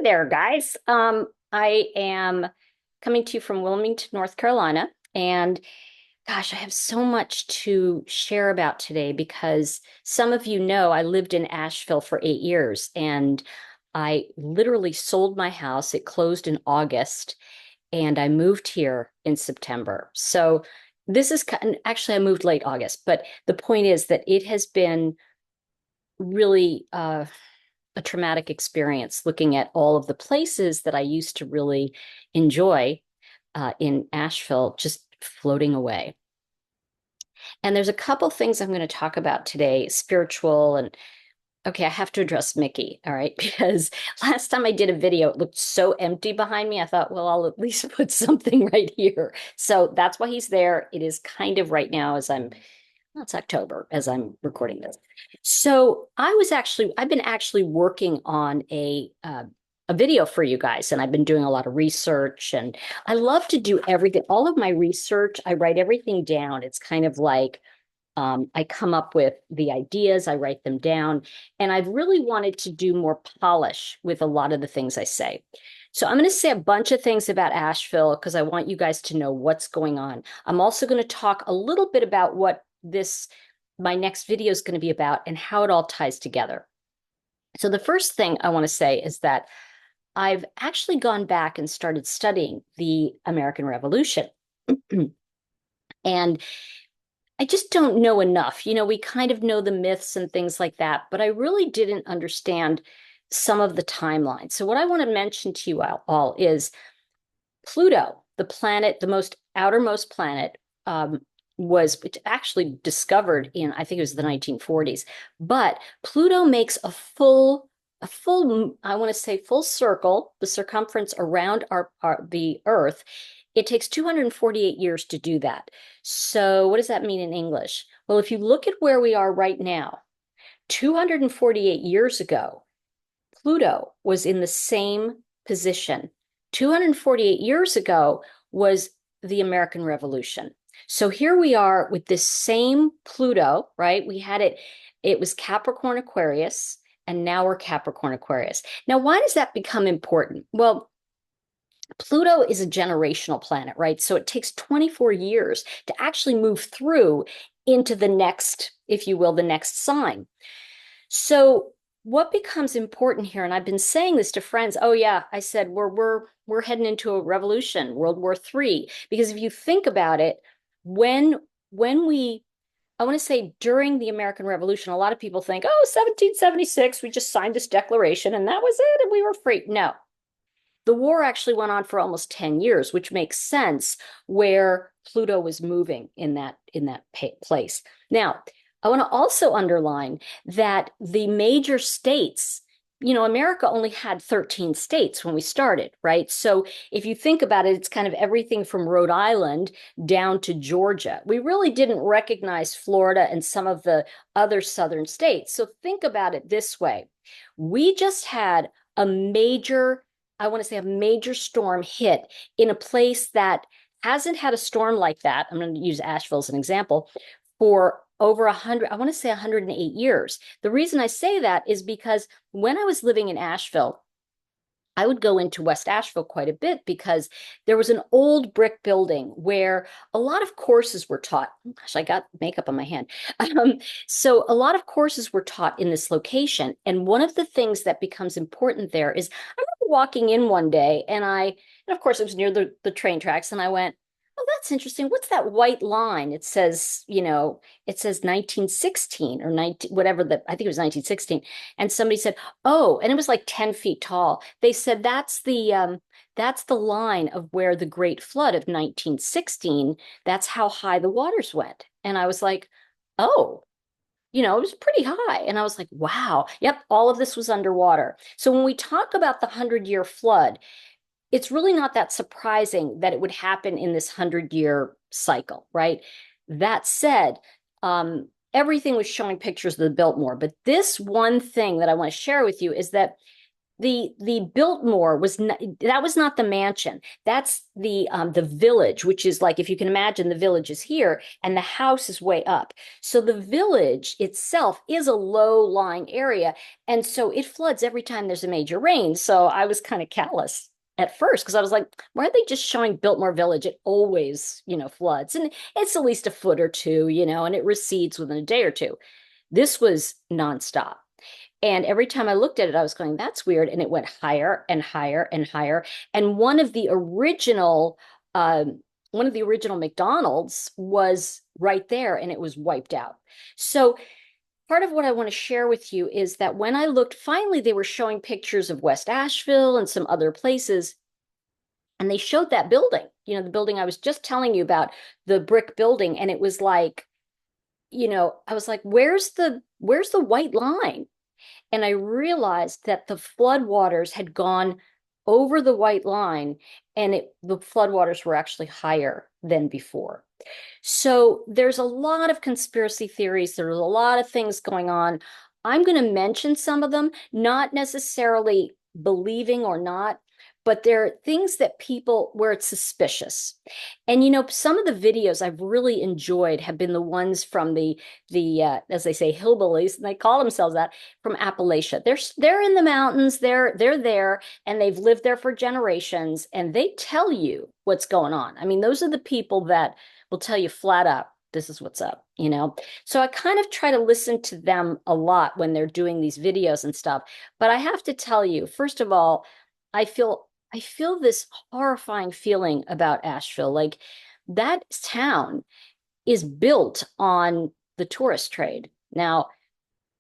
there, guys. I am coming to you from Wilmington, North Carolina, and gosh, I have so much to share about today because some of you know I lived in Asheville for 8 years and I literally sold my house. It closed in August and I moved here in September. So this is actually I moved late August, but the point is that it has been really a traumatic experience looking at all of the places that I used to really enjoy in Asheville just floating away. And there's a couple things I'm going to talk about today, spiritual and okay, I have to address Mickey, all right? Because last time I did a video, it looked so empty behind me. I thought, well, I'll at least put something right here. So that's why he's there. It is kind of right now as well, it's October as I'm recording this. So I've been actually working on a video for you guys, and I've been doing a lot of research, and I love to do everything. All of my research, I write everything down. It's kind of like I come up with the ideas, I write them down, and I've really wanted to do more polish with a lot of the things I say. So I'm going to say a bunch of things about Asheville because I want you guys to know what's going on. I'm also going to talk a little bit about what my next video is going to be about and how it all ties together. So the first thing I want to say is that I've actually gone back and started studying the American Revolution. And I just don't know enough. You know, we kind of know the myths and things like that, but I really didn't understand some of the timeline. So what I want to mention to you all is Pluto, the planet, the most outermost planet, was actually discovered in, I think it was the 1940s. But Pluto makes I want to say full circle, the circumference around the Earth. It takes 248 years to do that. So what does that mean in English? Well, if you look at where we are right now, 248 years ago, Pluto was in the same position. 248 years ago was the American Revolution. So here we are with this same Pluto, right? It was Capricorn Aquarius, and now we're Capricorn Aquarius. Now, why does that become important? Well, Pluto is a generational planet, right? So it takes 24 years to actually move through into the next, if you will, the next sign. So what becomes important here, and I've been saying this to friends, oh yeah, I said we're heading into a revolution, World War III. Because if you think about it, when we I want to say during the American Revolution, a lot of people think, oh, 1776, we just signed this declaration and that was it, and we were free. No, the war actually went on for almost 10 years, which makes sense where Pluto was moving in that place. Now, I want to also underline that the major states, you know, America only had 13 states when we started, right? So if you think about it, it's kind of everything from Rhode Island down to Georgia. We really didn't recognize Florida and some of the other southern states. So think about it this way. We just had a major storm hit in a place that hasn't had a storm like that. I'm going to use Asheville as an example for over 108 years. The reason I say that is because when I was living in Asheville, I would go into West Asheville quite a bit because there was an old brick building where a lot of courses were taught. Gosh, I got makeup on my hand. So a lot of courses were taught in this location. And one of the things that becomes important there is I remember walking in one day and of course it was near the train tracks, and I went, oh, that's interesting. What's that white line? It says, it says 1916 or 19, whatever I think it was 1916. And somebody said, oh, and it was like 10 feet tall. They said that's the line of where the Great Flood of 1916, that's how high the waters went. And I was like, oh, it was pretty high. And I was like, wow, yep, all of this was underwater. So when we talk about the 100-year flood, it's really not that surprising that it would happen in this 100-year cycle, right? That said, everything was showing pictures of the Biltmore. But this one thing that I want to share with you is that The Biltmore was not, that was not the mansion. That's the village, which is like, if you can imagine, the village is here and the house is way up. So the village itself is a low-lying area, and so it floods every time there's a major rain. So I was kind of callous at first because I was like, why are they just showing Biltmore Village? It always, floods, and it's at least a foot or two, and it recedes within a day or two. This was nonstop. And every time I looked at it, I was going, that's weird. And it went higher and higher and higher. And one of the original McDonald's was right there and it was wiped out. So part of what I want to share with you is that when I looked, finally, they were showing pictures of West Asheville and some other places. And they showed that building, the building I was just telling you about, the brick building. And it was like, I was like, where's the white line? And I realized that the floodwaters had gone over the white line, and the floodwaters were actually higher than before. So there's a lot of conspiracy theories. There's a lot of things going on. I'm going to mention some of them, not necessarily believing or not, but there are things that where it's suspicious. And some of the videos I've really enjoyed have been the ones from the as they say, hillbillies, and they call themselves that, from Appalachia. They're in the mountains, they're there, and they've lived there for generations, and they tell you what's going on. I mean, those are the people that will tell you flat out, this is what's up. So I kind of try to listen to them a lot when they're doing these videos and stuff. But I have to tell you, first of all, I feel this horrifying feeling about Asheville. Like, that town is built on the tourist trade. Now,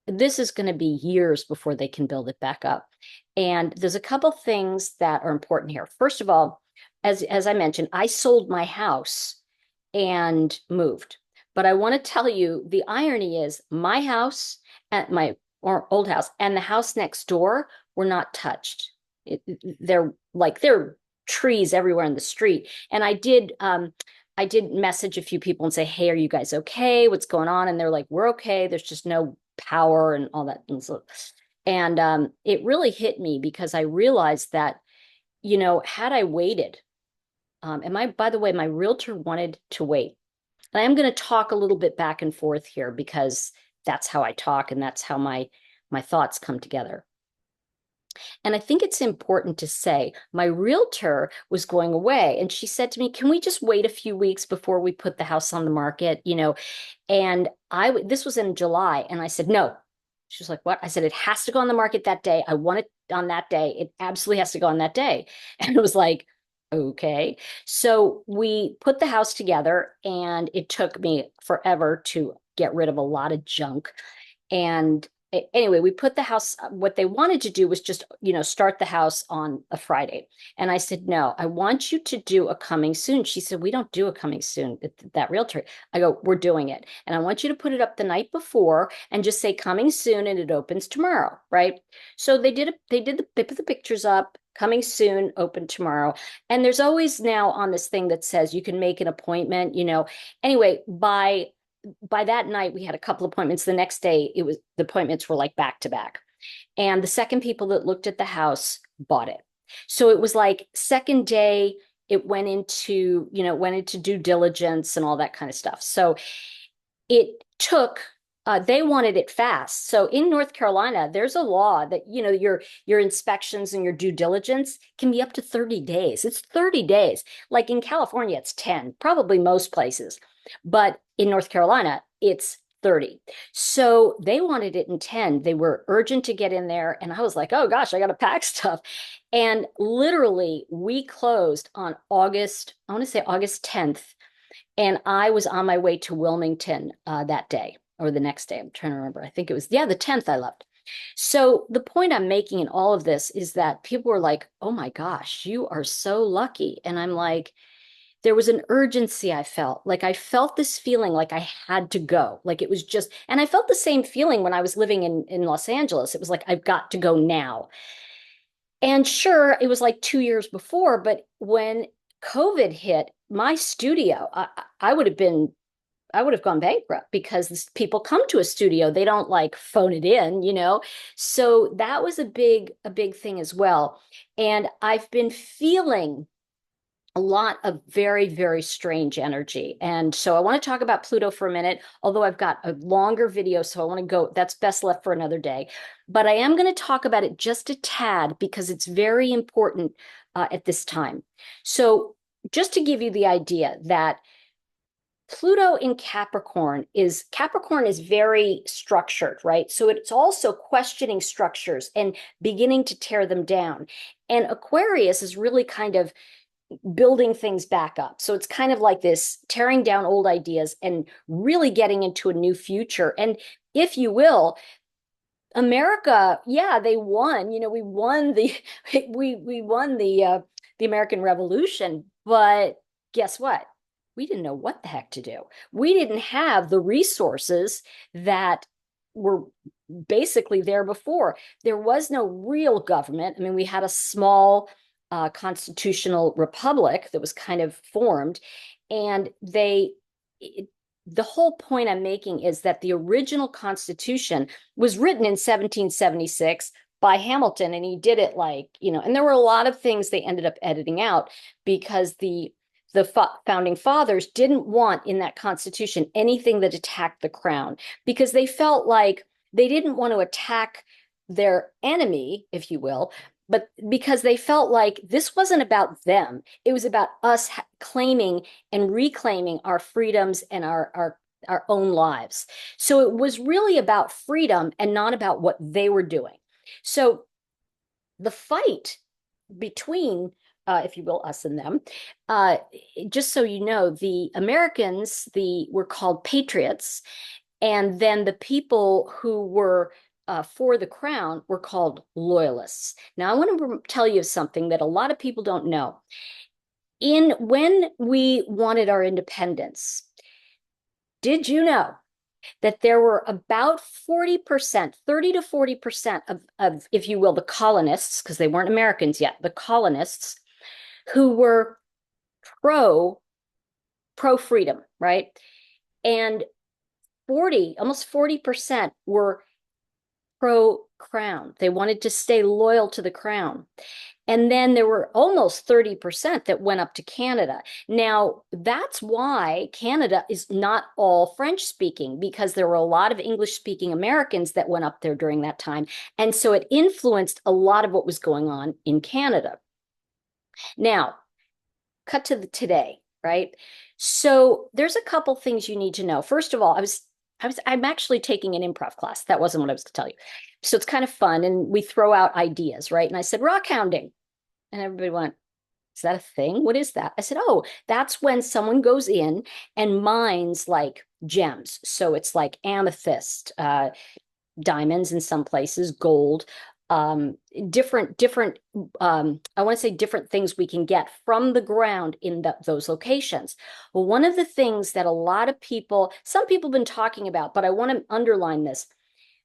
this is going to be years before they can build it back up. And there's a couple things that are important here. First of all, as I mentioned, I sold my house and moved. But I want to tell you, the irony is my house, at my old house, and the house next door were not touched. They're like, there are trees everywhere in the street. And I did message a few people and say, hey, are you guys okay? What's going on? And they're like, we're okay. There's just no power and all that. And it really hit me because I realized that, had I waited, by the way, my realtor wanted to wait. And I am going to talk a little bit back and forth here because that's how I talk and that's how my thoughts come together. And I think it's important to say my realtor was going away, and she said to me, can we just wait a few weeks before we put the house on the market? And this was in July, and I said, no. She was like, what? I said, it has to go on the market that day. I want it on that day. It absolutely has to go on that day. And it was like, okay. So we put the house together, and it took me forever to get rid of a lot of junk. And anyway, we put the house, what they wanted to do was just, start the house on a Friday. And I said, no, I want you to do a coming soon. She said, we don't do a coming soon at that realtor. I go, we're doing it. And I want you to put it up the night before and just say coming soon, and it opens tomorrow. Right. So they put the pictures up, coming soon, open tomorrow. And there's always now on this thing that says you can make an appointment, anyway, by that night, we had a couple appointments. The next day, the appointments were like back to back. And the second people that looked at the house bought it. So it was like second day, it went into due diligence and all that kind of stuff. So it took, they wanted it fast. So in North Carolina, there's a law that, your inspections and your due diligence can be up to 30 days. It's 30 days. Like in California, it's 10, probably most places. But in North Carolina, it's 30. So they wanted it in 10. They were urgent to get in there. And I was like, oh gosh, I got to pack stuff. And literally, we closed on August 10th. And I was on my way to Wilmington that day or the next day. I'm trying to remember. I think it was, the 10th I left. So the point I'm making in all of this is that people were like, oh my gosh, you are so lucky. And I'm like, there was an urgency I felt. Like I felt this feeling like I had to go. Like it was just, and I felt the same feeling when I was living in Los Angeles. It was like, I've got to go now. And sure, it was like 2 years before, but when COVID hit, my studio, I would have been have gone bankrupt because people come to a studio, they don't like phone it in, you know. So that was a big thing as well. And I've been feeling a lot of very, very strange energy. And so I want to talk about Pluto for a minute, although I've got a longer video, so I want to go, that's best left for another day. But I am going to talk about it just a tad because it's very important at this time. So just to give you the idea that Pluto in Capricorn is very structured, right? So it's also questioning structures and beginning to tear them down. And Aquarius is really kind of building things back up. So it's kind of like this tearing down old ideas and really getting into a new future. And if you will, America, yeah, they won. You know, we won the we won the American Revolution, but guess what? We didn't know what the heck to do. We didn't have the resources that were basically there before. There was no real government. I mean, we had a small constitutional republic that was kind of formed, and the whole point I'm making is that the original Constitution was written in 1776 by Hamilton, and he did it like, you know, and there were a lot of things they ended up editing out because the founding fathers didn't want in that Constitution anything that attacked the crown because they felt like they didn't want to attack their enemy, if you will, but because they felt like this wasn't about them. It was about us claiming and reclaiming our freedoms and our own lives. So it was really about freedom and not about what they were doing. So the fight between if you will, us and them. Just so you know, the Americans, were called patriots, and then the people who were for the crown were called loyalists. Now, I want to tell you something that a lot of people don't know. When we wanted our independence, did you know that there were about 40%, 30 to 40% of, if you will, the colonists, because they weren't Americans yet, the colonists who were pro freedom, right? And almost 40% were pro crown. They wanted to stay loyal to the crown. And then there were almost 30% that went up to Canada. Now, that's why Canada is not all French speaking, because there were a lot of English speaking Americans that went up there during that time. And so it influenced a lot of what was going on in Canada. Now, cut to today, right? So there's a couple things you need to know. First of all, I'm actually taking an improv class. That wasn't what I was going to tell you. So it's kind of fun, and we throw out ideas, right? And I said rock hounding, and everybody went, "Is that a thing? What is that?" I said, "Oh, that's when someone goes in and mines like gems. So it's like amethyst, diamonds in some places, gold, different I want to say different things we can get from the ground in those locations." Well, one of the things that a lot of some people have been talking about, but I want to underline this,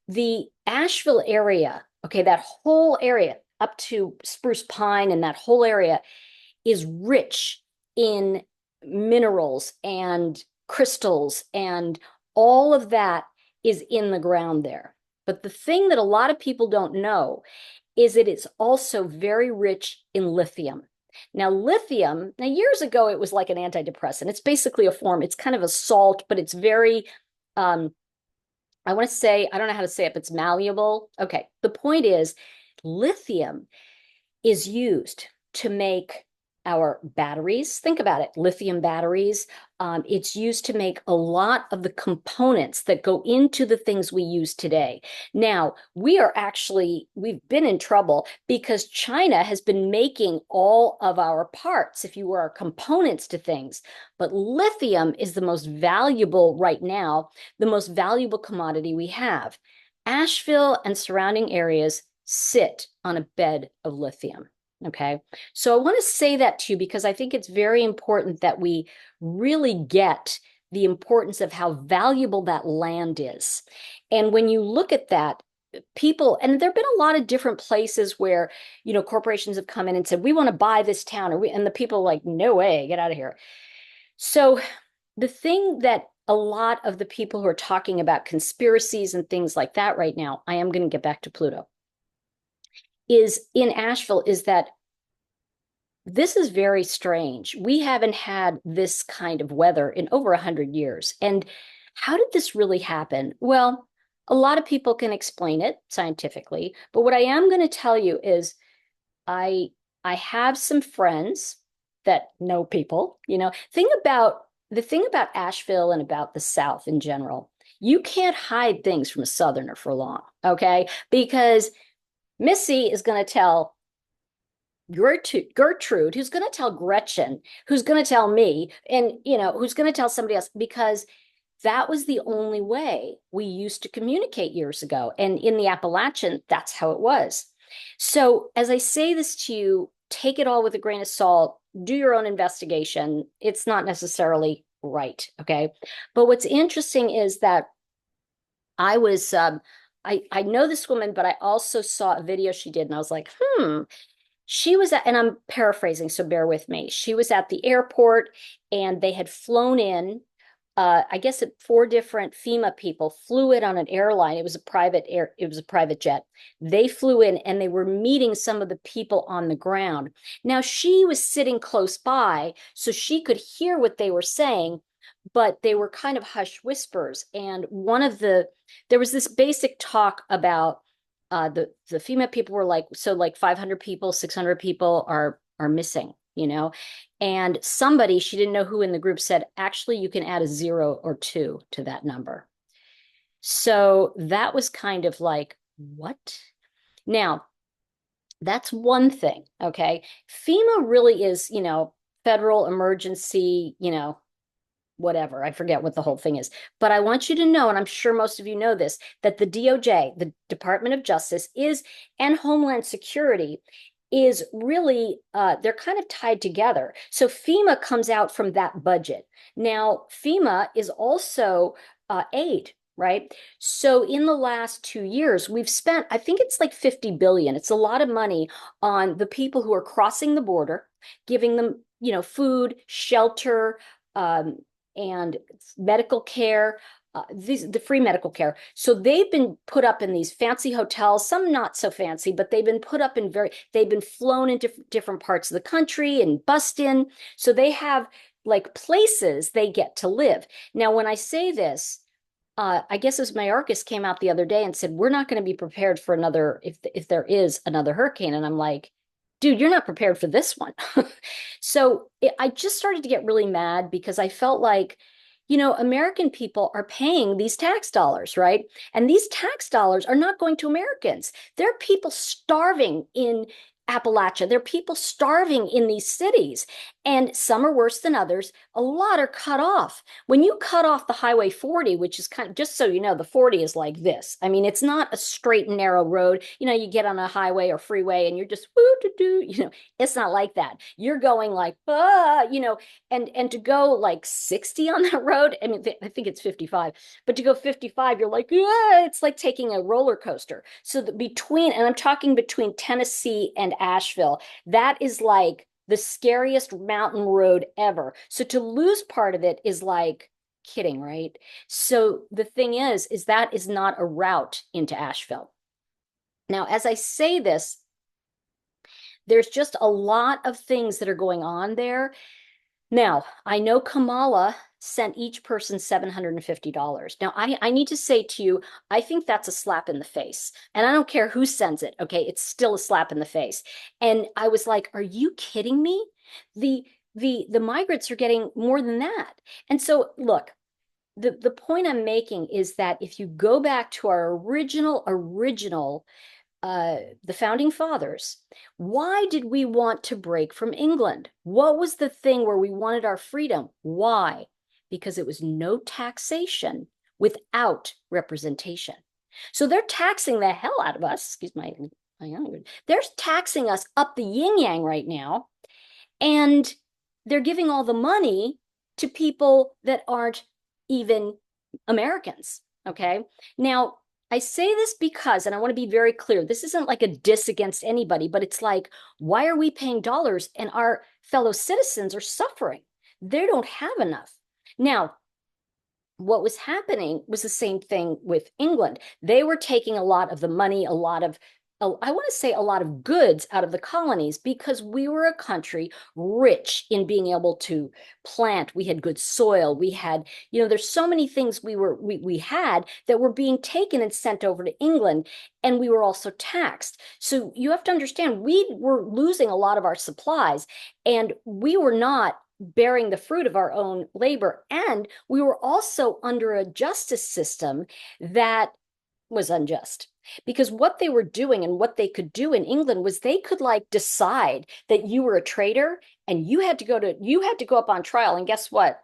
the Asheville area, okay, that whole area up to Spruce Pine and that whole area is rich in minerals and crystals, and all of that is in the ground there. But the thing that a lot of people don't know is that it's also very rich in lithium. Now, years ago, it was like an antidepressant. It's basically a form, it's kind of a salt, but it's very, I want to say, I don't know how to say it, but it's malleable. Okay, the point is, lithium is used to make our batteries. Think about it, lithium batteries. It's used to make a lot of the components that go into the things we use today. Now, we've been in trouble because China has been making all of our parts, if you were our components to things. But lithium is the most valuable right now, the most valuable commodity we have. Asheville and surrounding areas sit on a bed of lithium. Okay, so I want to say that to you because I think it's very important that we really get the importance of how valuable that land is. And when you look at that, people, and there have been a lot of different places where, you know, corporations have come in and said, we want to buy this town, and the people are like, no way, get out of here. So the thing that a lot of the people who are talking about conspiracies and things like that right now, I am going to get back to Pluto, is in Asheville, is that this is very strange. We haven't had this kind of weather in over 100 years. And how did this really happen? Well, a lot of people can explain it scientifically, but what I am going to tell you is I I have some friends that know people, the thing about Asheville and about the South in general, you can't hide things from a Southerner for long, okay? Because Missy is going to tell Gertrude, who's going to tell Gretchen, who's going to tell me, and who's going to tell somebody else, because that was the only way we used to communicate years ago. And in the Appalachian, that's how it was. So as I say this to you, take it all with a grain of salt, do your own investigation. It's not necessarily right, okay? But what's interesting is that I was I know this woman, but I also saw a video she did, and I was like, she was at, and I'm paraphrasing, so bear with me. She was at the airport and they had flown in, I guess four different FEMA people flew in on an airline. It was a private jet. They flew in and they were meeting some of the people on the ground. Now she was sitting close by, so she could hear what they were saying, but they were kind of hushed whispers. And there was this basic talk about the FEMA people were like, so like 500 people, 600 people are missing, and somebody, she didn't know who in the group, said, actually, you can add a 0 or 2 to that number. So that was kind of like, what? Now, that's one thing, okay? FEMA really is, federal emergency, whatever. I forget what the whole thing is. But I want you to know, and I'm sure most of you know this, that the DOJ, the Department of Justice, and Homeland Security is really, they're kind of tied together. So FEMA comes out from that budget. Now, FEMA is also aid, right? So in the last 2 years, we've spent, I think it's like 50 billion. It's a lot of money on the people who are crossing the border, giving them, food, shelter, and medical care, the free medical care. So they've been put up in these fancy hotels, some not so fancy, but they've been put up they've been flown into different parts of the country and bussed in. So they have like places they get to live. Now, when I say this, I guess as Mayorkas came out the other day and said, we're not going to be prepared for another, if there is another hurricane. And I'm like, dude, you're not prepared for this one. So I just started to get really mad because I felt like, American people are paying these tax dollars, right? And these tax dollars are not going to Americans. There are people starving in Appalachia. There are people starving in these cities, and some are worse than others. A lot are cut off. When you cut off the Highway 40, which is kind of, just so you know, the 40 is like this. I mean, it's not a straight and narrow road. You get on a highway or freeway and you're just woo-doo-doo. It's not like that. You're going like, and to go like 60 on that road, I mean, I think it's 55, but to go 55, you're like, it's like taking a roller coaster. So and I'm talking between Tennessee and Asheville, that is like the scariest mountain road ever. So to lose part of it is like kidding, right? So the thing is that is not a route into Asheville. Now, as I say this, there's just a lot of things that are going on there. Now, I know Kamala sent each person $750. Now, I need to say to you, I think that's a slap in the face. And I don't care who sends it, okay? It's still a slap in the face. And I was like, are you kidding me? The migrants are getting more than that. And so, look, the point I'm making is that if you go back to our original the founding fathers, why did we want to break from England? What was the thing where we wanted our freedom? Why? Because it was no taxation without representation. So they're taxing the hell out of us. Excuse my language. They're taxing us up the yin yang right now. And they're giving all the money to people that aren't even Americans. Okay. Now, I say this because, and I want to be very clear, this isn't like a diss against anybody, but it's like, why are we paying dollars and our fellow citizens are suffering? They don't have enough. Now, what was happening was the same thing with England. They were taking a lot of the money, a lot of, I want to say a lot of goods out of the colonies because we were a country rich in being able to plant. We had good soil. We had, there's so many things we had that were being taken and sent over to England, and we were also taxed. So you have to understand we were losing a lot of our supplies, and we were not bearing the fruit of our own labor. And we were also under a justice system that was unjust. Because what they were doing and what they could do in England was they could like decide that you were a traitor and you had to go up on trial. And guess what?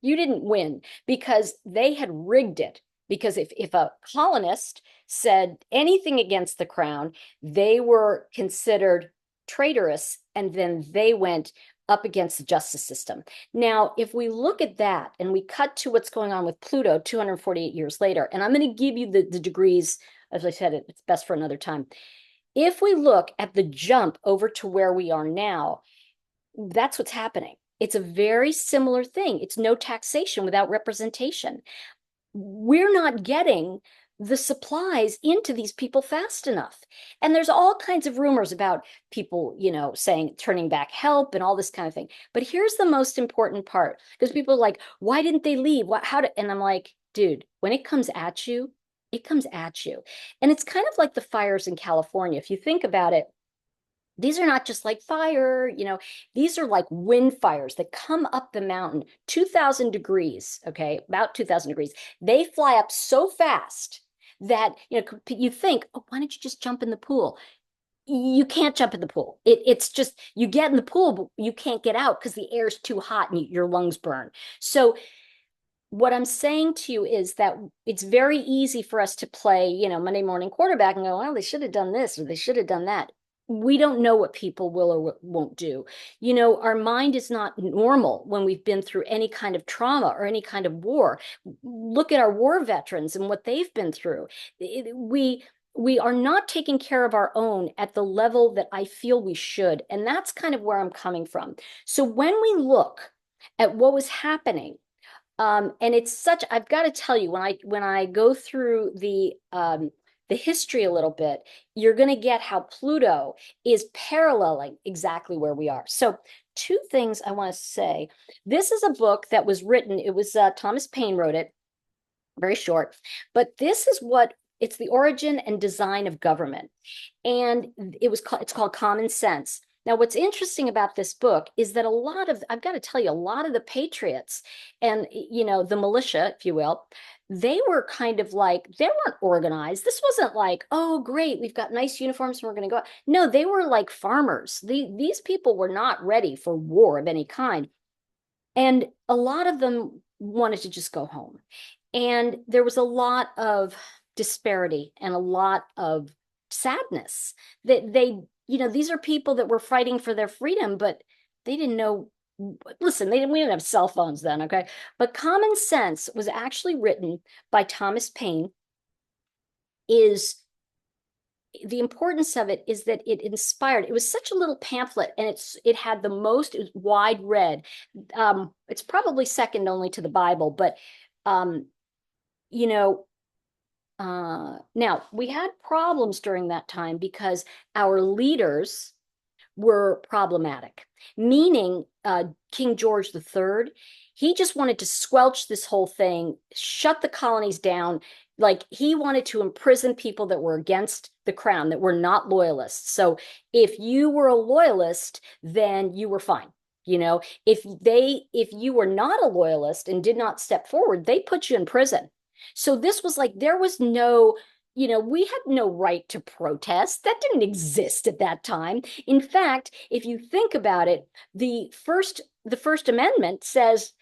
You didn't win because they had rigged it. Because if a colonist said anything against the crown, they were considered traitorous, and then they went up against the justice system. Now, if we look at that and we cut to what's going on with Pluto 248 years later, and I'm going to give you the degrees, as I said, it's best for another time. If we look at the jump over to where we are now, that's what's happening. It's a very similar thing. It's no taxation without representation. We're not getting the supplies into these people fast enough. And there's all kinds of rumors about people, saying turning back help and all this kind of thing. But here's the most important part, because people are like, why didn't they leave? And I'm like, dude, when it comes at you, it comes at you. And it's kind of like the fires in California. If you think about it, these are not just like fire, these are like wind fires that come up the mountain, 2000 degrees, okay, about 2000 degrees. They fly up so fast that, you think, oh, why don't you just jump in the pool? You can't jump in the pool. It's just, you get in the pool, but you can't get out because the air is too hot and your lungs burn. So what I'm saying to you is that it's very easy for us to play, Monday morning quarterback and go, well, they should have done this or they should have done that. We don't know what people will or won't do. Our mind is not normal when we've been through any kind of trauma or any kind of war. Look at our war veterans and what they've been through. We are not taking care of our own at the level that I feel we should. And that's kind of where I'm coming from. So when we look at what was happening, and it's I've got to tell you, when I go through the history a little bit, you're going to get how Pluto is paralleling exactly where we are. So two things I want to say. This is a book that was written, it was Thomas Paine wrote it, very short, but it's the origin and design of government. And it's called Common Sense. Now, what's interesting about this book is that I've got to tell you, a lot of the patriots and, the militia, if you will, they were kind of like, they weren't organized. This wasn't like, oh, great, we've got nice uniforms and we're going to go. No, they were like farmers. These people were not ready for war of any kind. And a lot of them wanted to just go home. And there was a lot of disparity and a lot of sadness that these are people that were fighting for their freedom, but they didn't know. Listen, we didn't have cell phones then, okay? But Common Sense was actually written by Thomas Paine. The importance of it is that it inspired. It was such a little pamphlet, and it had it was wide read. It's probably second only to the Bible, but now we had problems during that time because our leaders were problematic, meaning King George III, he just wanted to squelch this whole thing, shut the colonies down. Like he wanted to imprison people that were against the crown, that were not loyalists. So if you were a loyalist, then you were fine. If you were not a loyalist and did not step forward, they put you in prison. So this was like, there was no, we had no right to protest. That didn't exist at that time. In fact, if you think about it, the First Amendment says,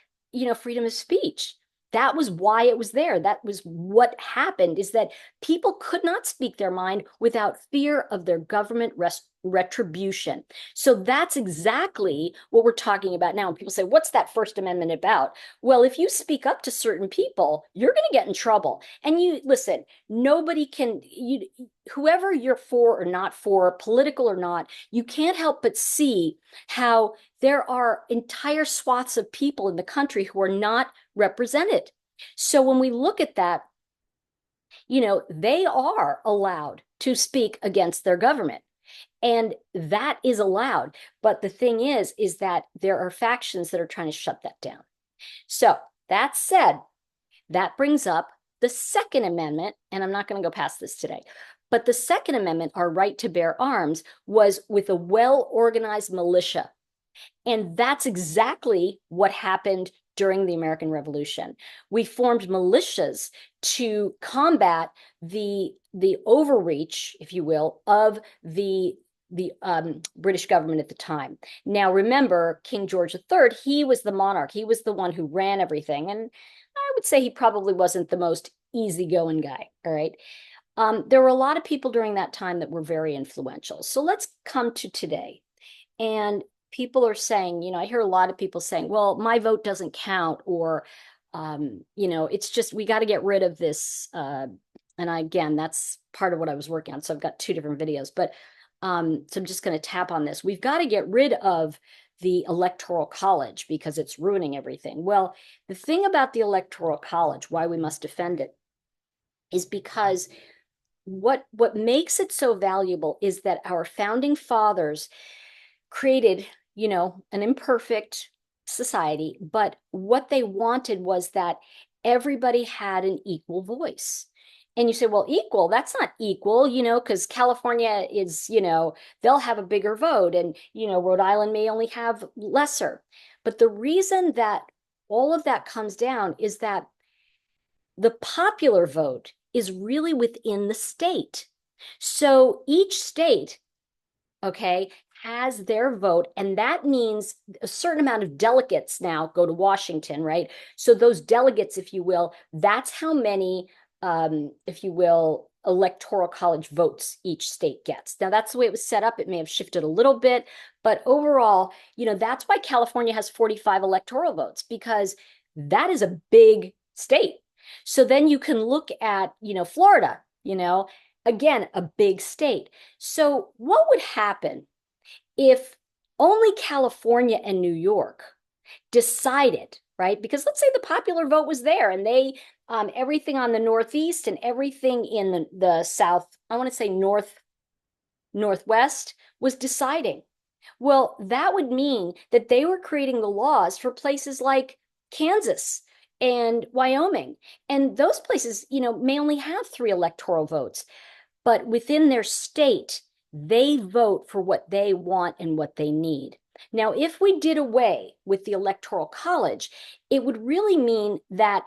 freedom of speech. That was why it was there. That was what happened, is that people could not speak their mind without fear of their government retribution. So that's exactly what we're talking about now. And people say, what's that First Amendment about? Well, if you speak up to certain people, you're going to get in trouble. And listen, nobody can, whoever you're for or not for, political or not, you can't help but see how there are entire swaths of people in the country who are not represented. So when we look at that, they are allowed to speak against their government. And that is allowed. But the thing is that there are factions that are trying to shut that down. So that said, that brings up the Second Amendment, and I'm not going to go past this today. But the Second Amendment, our right to bear arms, was with a well-organized militia. And that's exactly what happened during the American Revolution. We formed militias to combat the overreach, if you will, of the British government at the time. Now, remember, King George III, he was the monarch. He was the one who ran everything. And I would say he probably wasn't the most easygoing guy, all right? There were a lot of people during that time that were very influential. So let's come to today. And people are saying, I hear a lot of people saying, well, my vote doesn't count, or, it's just, we got to get rid of this. Again, that's part of what I was working on. So I've got two different videos, but so I'm just going to tap on this. We've got to get rid of the Electoral College because it's ruining everything. Well, the thing about the Electoral College, why we must defend it, is because what makes it so valuable is that our founding fathers created, an imperfect society, but what they wanted was that everybody had an equal voice. And you say, well, equal, that's not equal, because California is, they'll have a bigger vote, and, Rhode Island may only have lesser. But the reason that all of that comes down is that the popular vote is really within the state. So each state, okay, has their vote, and that means a certain amount of delegates now go to Washington, right? So those delegates, if you will, that's how many, if you will, electoral college votes each state gets. Now that's the way it was set up. It may have shifted a little bit, but overall, that's why California has 45 electoral votes, because that is a big state. So then you can look at, Florida, again, a big state. So what would happen if only California and New York decided, right? Because let's say the popular vote was there, and they, everything on the Northeast and everything in the South, I want to say Northwest, was deciding. Well, that would mean that they were creating the laws for places like Kansas and Wyoming. And those places, may only have 3 electoral votes, but within their state, they vote for what they want and what they need. Now, if we did away with the Electoral College, it would really mean that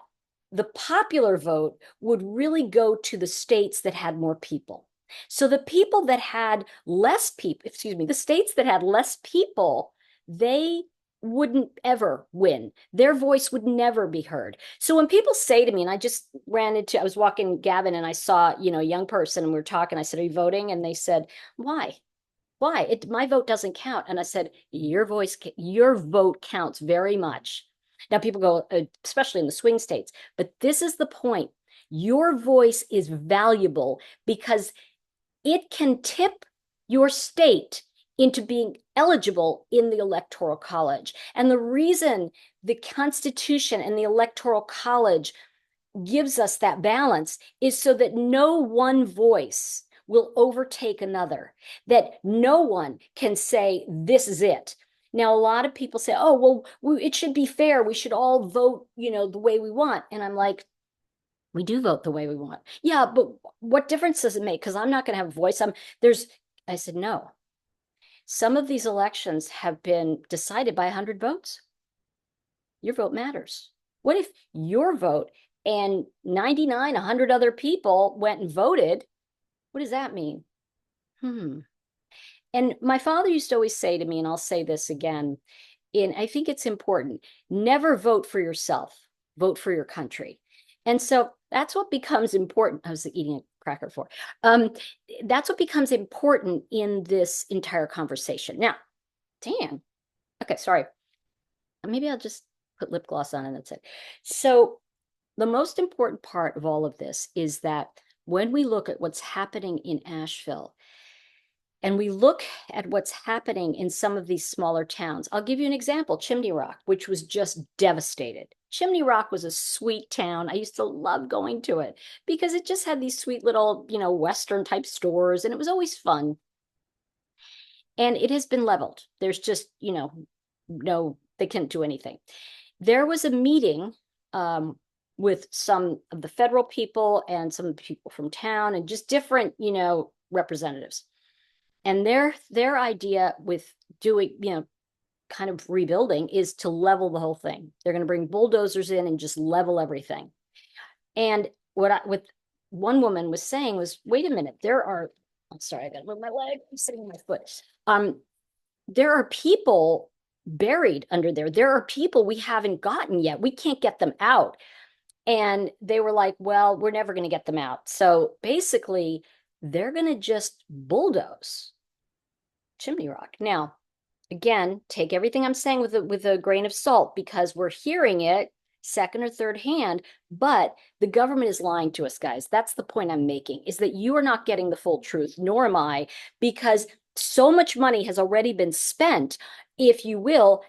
the popular vote would really go to the states that had more people. So the people that had less people, the states that had less people, they wouldn't ever win. Their voice would never be heard. So when people say to me, and I was walking Gavin and I saw, a young person, and we were talking, I said, are you voting? And they said, why? Why? My vote doesn't count. And I said, your vote counts very much. Now people go, especially in the swing states, but this is the point. Your voice is valuable because it can tip your state into being eligible in the Electoral College. And the reason the Constitution and the Electoral College gives us that balance is so that no one voice will overtake another, that no one can say, this is it. Now, a lot of people say, oh, well, it should be fair. We should all vote, the way we want. And I'm like, we do vote the way we want. Yeah, but what difference does it make? Because I'm not going to have a voice. I said, no. Some of these elections have been decided by 100 votes. Your vote matters. What if your vote and 99, 100 other people went and voted? What does that mean? And my father used to always say to me, and I'll say this again, and I think it's important, never vote for yourself, vote for your country. And so that's what becomes important. I was eating a cracker for. That's what becomes important in this entire conversation. Now, Dan, okay, sorry. Maybe I'll just put lip gloss on and that's it. So the most important part of all of this is that when we look at what's happening in Asheville, and we look at what's happening in some of these smaller towns. I'll give you an example, Chimney Rock, which was just devastated. Chimney Rock was a sweet town. I used to love going to it because it just had these sweet little, Western type stores, and it was always fun. And it has been leveled. There's just, no, they can't do anything. There was a meeting with some of the federal people and some people from town and just different, representatives. And their idea with doing, kind of rebuilding is to level the whole thing. They're going to bring bulldozers in and just level everything. And what one woman was saying was, wait a minute, I'm sorry, I got to move my leg. I'm sitting on my foot. There are people buried under there. There are people we haven't gotten yet. We can't get them out. And they were like, well, we're never going to get them out. So basically, they're going to just bulldoze Chimney Rock. Now, again, take everything I'm saying with a grain of salt because we're hearing it second or third hand, but the government is lying to us, guys. That's the point I'm making, is that you are not getting the full truth, nor am I, because so much money has already been spent, if you will,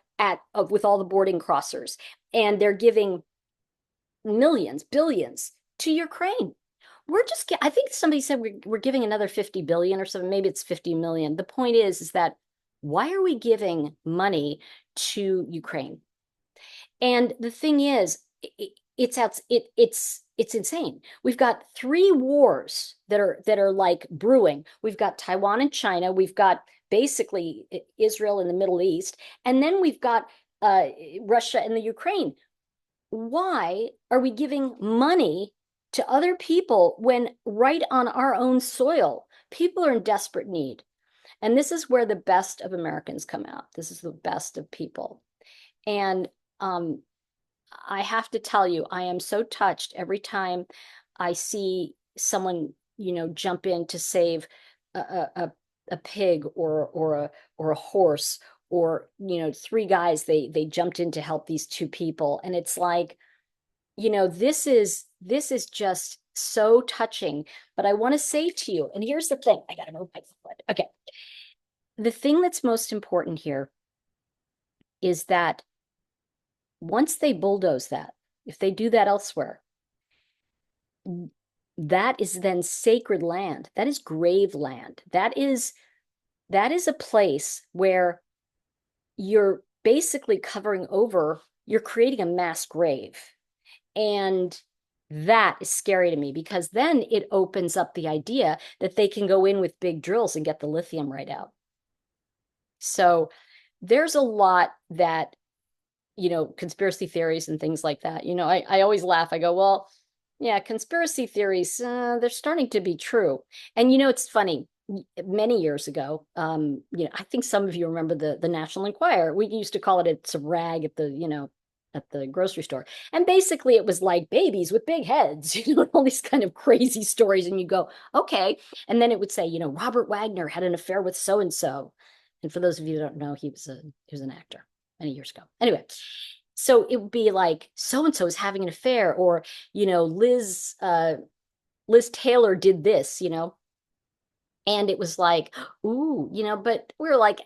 with all the boarding crossers, and they're giving millions, billions to Ukraine. I think somebody said we're giving another 50 billion or something. Maybe it's 50 million. The point is that why are we giving money to Ukraine? And the thing is, it's insane. We've got three wars that are like brewing. We've got Taiwan and China. We've got basically Israel in the Middle East, and then we've got Russia and the Ukraine. Why are we giving money to other people when right on our own soil, people are in desperate need? And this is where the best of Americans come out. This is the best of people. And I have to tell you, I am so touched every time I see someone, jump in to save a pig or a horse, or three guys they jumped in to help these two people, and it's like, this is just so touching. But I want to say to you, and here's the thing, I gotta move my foot. Okay, the thing that's most important here is that once they bulldoze that, if they do that elsewhere, that is then sacred land. That is grave land. That is a place where you're basically you're creating a mass grave. And that is scary to me, because then it opens up the idea that they can go in with big drills and get the lithium right out. So there's a lot that, conspiracy theories and things like that. I always laugh. I go, well, yeah, conspiracy theories, they're starting to be true. And, it's funny. Many years ago, I think some of you remember the National Enquirer. We used to call it it's a rag at the grocery store. And basically it was like babies with big heads, all these kind of crazy stories. And you go, okay. And then it would say, Robert Wagner had an affair with so-and-so. And for those of you who don't know, he was an actor many years ago. Anyway, so it would be like so-and-so is having an affair, or, Liz Taylor did this, and it was like, ooh, but we were like,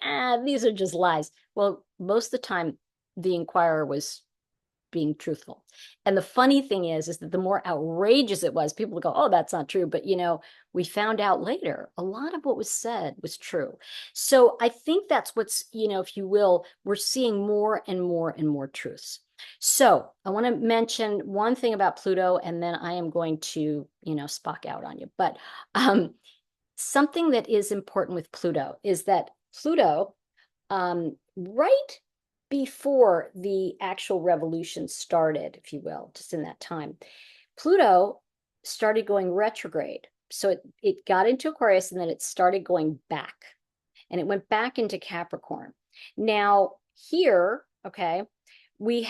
these are just lies. Well, most of the time the Inquirer was being truthful. And the funny thing is that the more outrageous it was, people would go, oh, that's not true. But, we found out later, a lot of what was said was true. So I think that's what's, if you will, we're seeing more and more and more truths. So I want to mention one thing about Pluto, and then I am going to, spock out on you. But something that is important with Pluto is that Pluto, right before the actual revolution started, if you will, just in that time, Pluto started going retrograde. So it got into Aquarius, and then it started going back, and it went back into Capricorn. Now here, okay, we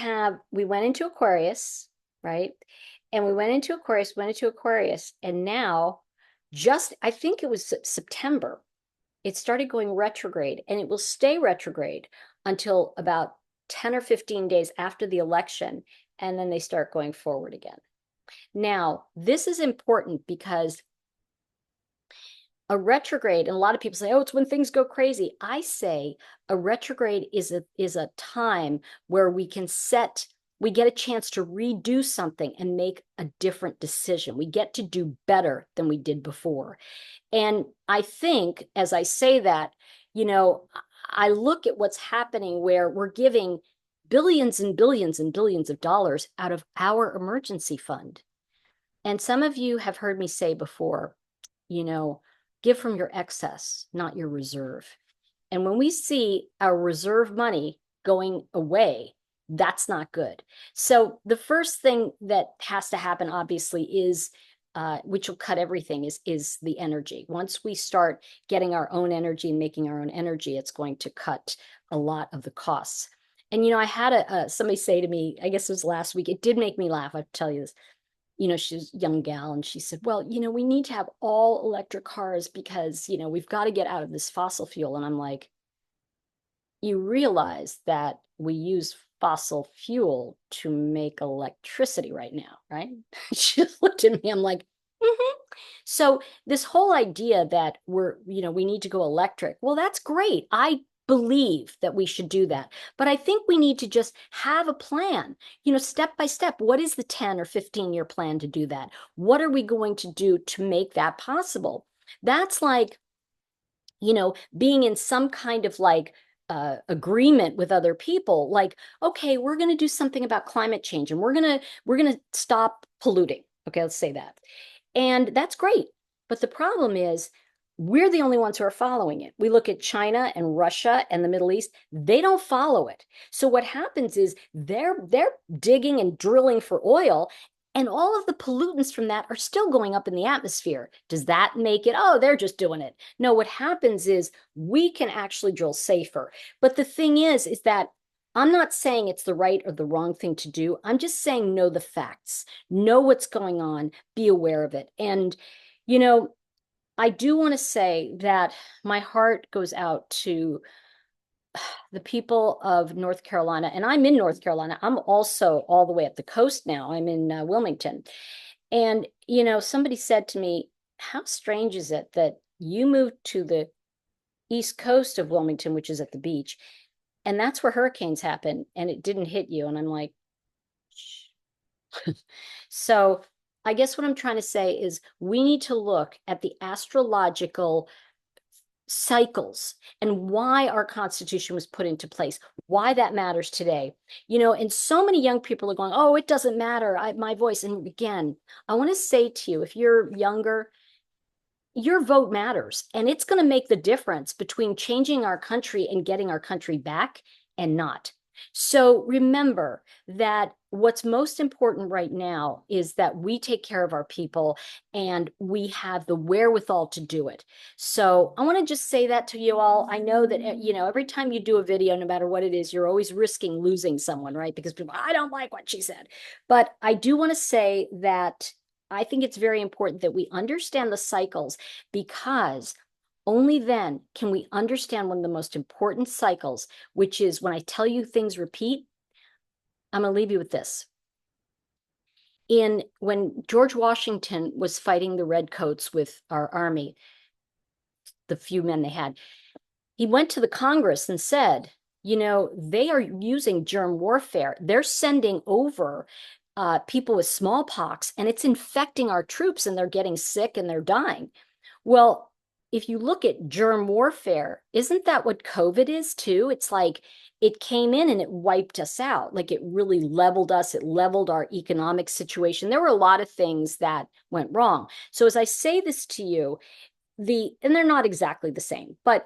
went into Aquarius, right? And we went into Aquarius, and now I think it was September, it started going retrograde, and it will stay retrograde until about 10 or 15 days after the election, and then they start going forward again. Now, this is important because A retrograde, and a lot of people say, oh, it's when things go crazy. I say a retrograde is a time where we get a chance to redo something and make a different decision. We get to do better than we did before. And I think as I say that, you know, I look at what's happening where we're giving billions and billions and billions of dollars out of our emergency fund. And some of you have heard me say before, you know, give from your excess, not your reserve. And when we see our reserve money going away, that's not good. So the first thing that has to happen, obviously, is which will cut everything is the energy. Once we start getting our own energy and making our own energy, it's going to cut a lot of the costs. And I had somebody say to me, I guess it was last week, it did make me laugh, I have to tell you this. She's a young gal, and she said, well, we need to have all electric cars because, we've got to get out of this fossil fuel. And I'm like, you realize that we use fossil fuel to make electricity right now, right? She just looked at me. I'm like, mm-hmm. So this whole idea that we need to go electric, well, that's great. I believe that we should do that. But I think we need to just have a plan, step by step. What is the 10 or 15-year plan to do that? What are we going to do to make that possible? That's like, being in some kind of like agreement with other people, like, okay, we're going to do something about climate change and we're going to stop polluting. Okay, let's say that. And that's great. But the problem is we're the only ones who are following it. We look at China and Russia and the Middle East, they don't follow it. So what happens is they're digging and drilling for oil, and all of the pollutants from that are still going up in the atmosphere. Does that make it, oh, they're just doing it? No, what happens is we can actually drill safer. But the thing is that I'm not saying it's the right or the wrong thing to do. I'm just saying know the facts, know what's going on, be aware of it. And, I do want to say that my heart goes out to the people of North Carolina, and I'm in North Carolina. I'm also all the way at the coast now. I'm in Wilmington. And, somebody said to me, how strange is it that you moved to the east coast of Wilmington, which is at the beach, and that's where hurricanes happen, and it didn't hit you? And I'm like, shh. So I guess what I'm trying to say is we need to look at the astrological cycles and why our Constitution was put into place, why that matters today. And so many young people are going, oh, it doesn't matter, my voice. And again, I want to say to you, if you're younger, your vote matters, and it's going to make the difference between changing our country and getting our country back and not. So remember that what's most important right now is that we take care of our people and we have the wherewithal to do it. So I want to just say that to you all. I know that, every time you do a video, no matter what it is, you're always risking losing someone, right? Because people, I don't like what she said. But I do want to say that I think it's very important that we understand the cycles, because only then can we understand one of the most important cycles, which is when I tell you things repeat. I'm going to leave you with this. When George Washington was fighting the redcoats with our army, the few men they had, he went to the Congress and said, they are using germ warfare. They're sending over people with smallpox, and it's infecting our troops, and they're getting sick and they're dying. Well, if you look at germ warfare, isn't that what COVID is too? It's like it came in and it wiped us out. Like it really leveled us. It leveled our economic situation. There were a lot of things that went wrong. So as I say this to you, and they're not exactly the same, but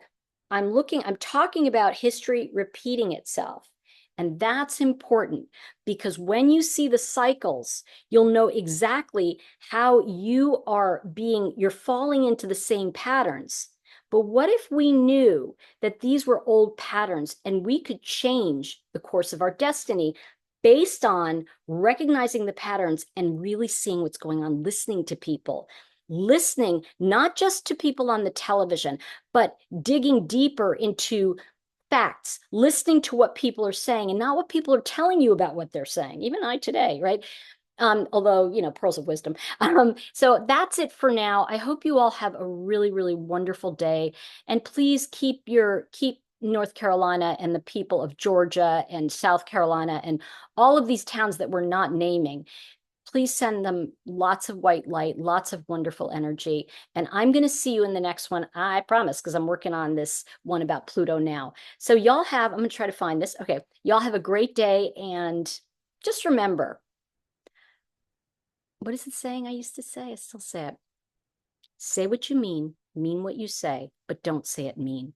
I'm talking about history repeating itself. And that's important, because when you see the cycles, you'll know exactly how you're falling into the same patterns. But what if we knew that these were old patterns and we could change the course of our destiny based on recognizing the patterns and really seeing what's going on, listening to people, listening not just to people on the television, but digging deeper into facts, listening to what people are saying and not what people are telling you about what they're saying. Even I today, right? Although, pearls of wisdom. So that's it for now. I hope you all have a really, really wonderful day. And please keep North Carolina and the people of Georgia and South Carolina and all of these towns that we're not naming. Please send them lots of white light, lots of wonderful energy. And I'm going to see you in the next one, I promise, because I'm working on this one about Pluto now. So I'm going to try to find this. Okay. Y'all have a great day. And just remember, what is it saying I used to say? I still say it. Say what you mean what you say, but don't say it mean.